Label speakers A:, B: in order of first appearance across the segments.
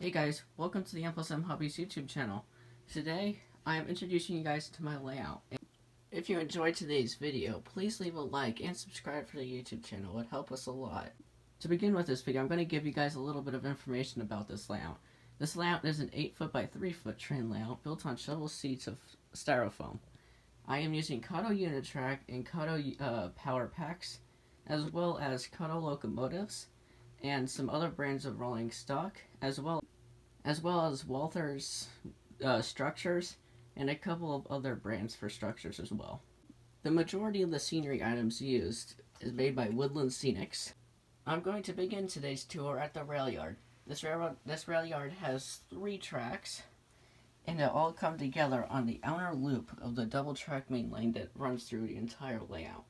A: Hey guys, welcome to the M+M Hobbies YouTube channel. Today, I am introducing you guys to my layout. If you enjoyed today's video, please leave a like and subscribe for the YouTube channel. It would help us a lot. To begin with this video, I'm going to give you guys a little bit of information about this layout. This layout is an 8-foot by 3-foot train layout built on shovel seats of styrofoam. I am using Kato Unitrack and Kato power packs, as well as Kato locomotives, and some other brands of rolling stock, as well as Walther's structures, and a couple of other brands for structures as well. The majority of the scenery items used is made by Woodland Scenics. I'm going to begin today's tour at the rail yard. This rail yard has 3 tracks, and they all come together on the outer loop of the double track main line that runs through the entire layout.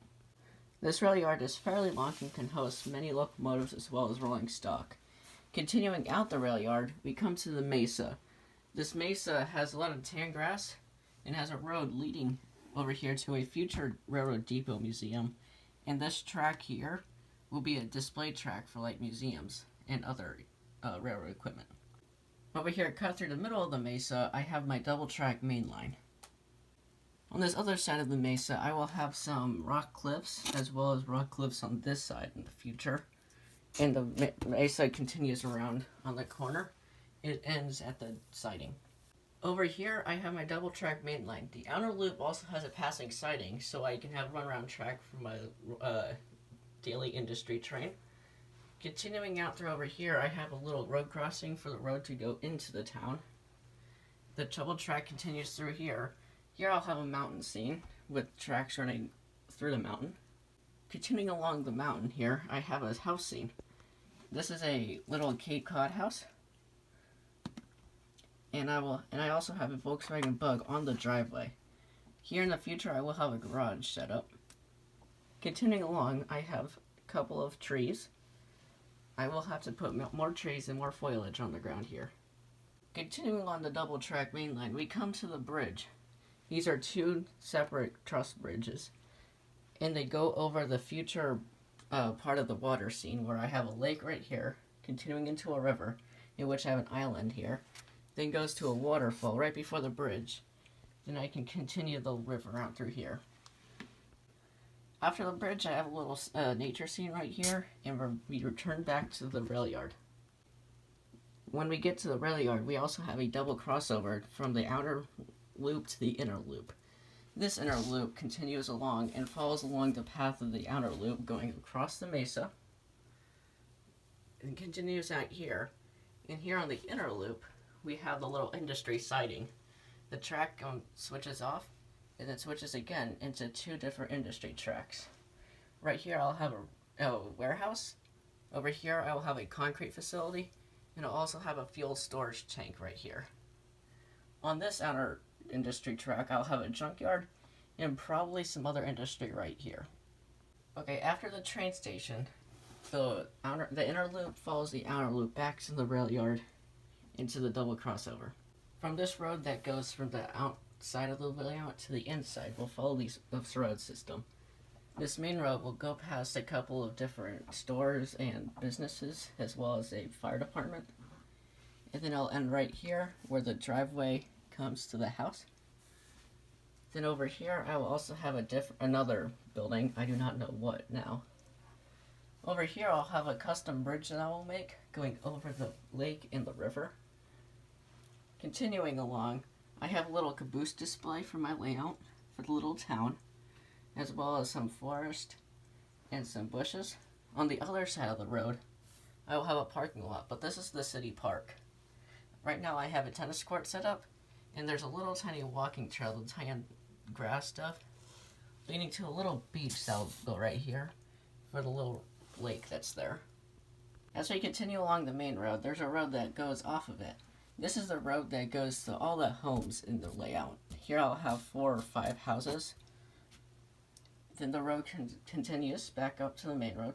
A: This rail yard is fairly long and can host many locomotives as well as rolling stock. Continuing out the rail yard, we come to the mesa. This mesa has a lot of tan grass and has a road leading over here to a future railroad depot museum. And this track here will be a display track for light museums and other railroad equipment. Over here, cut through the middle of the mesa, I have my double track main line. On this other side of the mesa, I will have some rock cliffs, as well as rock cliffs on this side in the future. And the mesa continues around on the corner. It ends at the siding. Over here, I have my double track main line. The outer loop also has a passing siding, so I can have runaround track for my daily industry train. Continuing out through over here, I have a little road crossing for the road to go into the town. The double track continues through here. Here I'll have a mountain scene with tracks running through the mountain. Continuing along the mountain here, I have a house scene. This is a little Cape Cod house. And I also have a Volkswagen Bug on the driveway. Here in the future I will have a garage set up. Continuing along, I have a couple of trees. I will have to put more trees and more foliage on the ground here. Continuing on the double track main line, we come to the bridge. These are 2 separate truss bridges, and they go over the future part of the water scene where I have a lake right here, continuing into a river, in which I have an island here, then goes to a waterfall right before the bridge. Then I can continue the river out through here. After the bridge, I have a little nature scene right here, and we return back to the rail yard. When we get to the rail yard, we also have a double crossover from the outer loop to the inner loop. This inner loop continues along and follows along the path of the outer loop, going across the mesa, and continues out here. And here on the inner loop, we have the little industry siding. The track switches off, and then switches again into 2 different industry tracks. Right here I'll have a warehouse. Over here I will have a concrete facility, and I'll also have a fuel storage tank right here. On this outer industry track, I'll have a junkyard and probably some other industry right here. Okay, after the train station, the inner loop follows the outer loop back to the rail yard into the double crossover. From this road that goes from the outside of the layout to the inside, we'll follow this road system. This main road will go past a couple of different stores and businesses, as well as a fire department. And then I'll end right here where the driveway comes to the house. Then over here I will also have another building. I do not know what now. Over here I'll have a custom bridge that I will make going over the lake and the river. Continuing along, I have a little caboose display for my layout for the little town, as well as some forest and some bushes. On the other side of the road, I will have a parking lot, but this is the city park. Right now I have a tennis court set up, and there's a little tiny walking trail, the tiny grass stuff, leading to a little beach that'll go right here for the little lake that's there. As we continue along the main road, there's a road that goes off of it. This is the road that goes to all the homes in the layout. Here I'll have 4 or 5 houses. Then the road continues back up to the main road.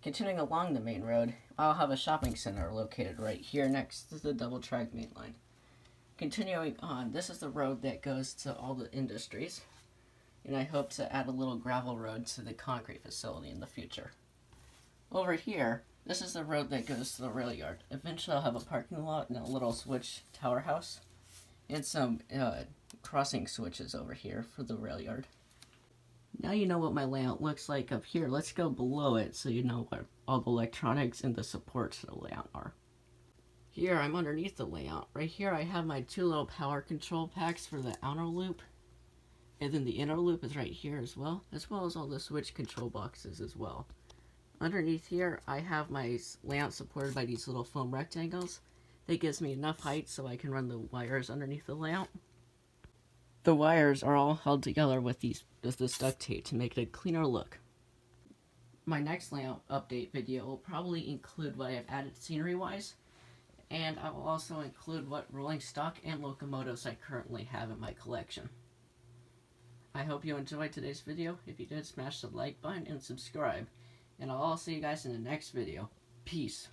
A: Continuing along the main road, I'll have a shopping center located right here next to the double track main line. Continuing on, this is the road that goes to all the industries, and I hope to add a little gravel road to the concrete facility in the future. Over here, This is the road that goes to the rail yard. Eventually I'll have a parking lot and a little switch tower house. And some crossing switches over here for the rail yard. Now you know what my layout looks like up here. Let's go below it so you know what all the electronics and the supports of the layout are. Here I'm underneath the layout. Right here I have my 2 little power control packs for the outer loop. And then the inner loop is right here as well as all the switch control boxes as well. Underneath here I have my layout supported by these little foam rectangles. That gives me enough height so I can run the wires underneath the layout. The wires are all held together with this duct tape to make it a cleaner look. My next layout update video will probably include what I have added scenery-wise, and I will also include what rolling stock and locomotives I currently have in my collection. I hope you enjoyed today's video. If you did, smash the like button and subscribe, and I'll see you guys in the next video. Peace.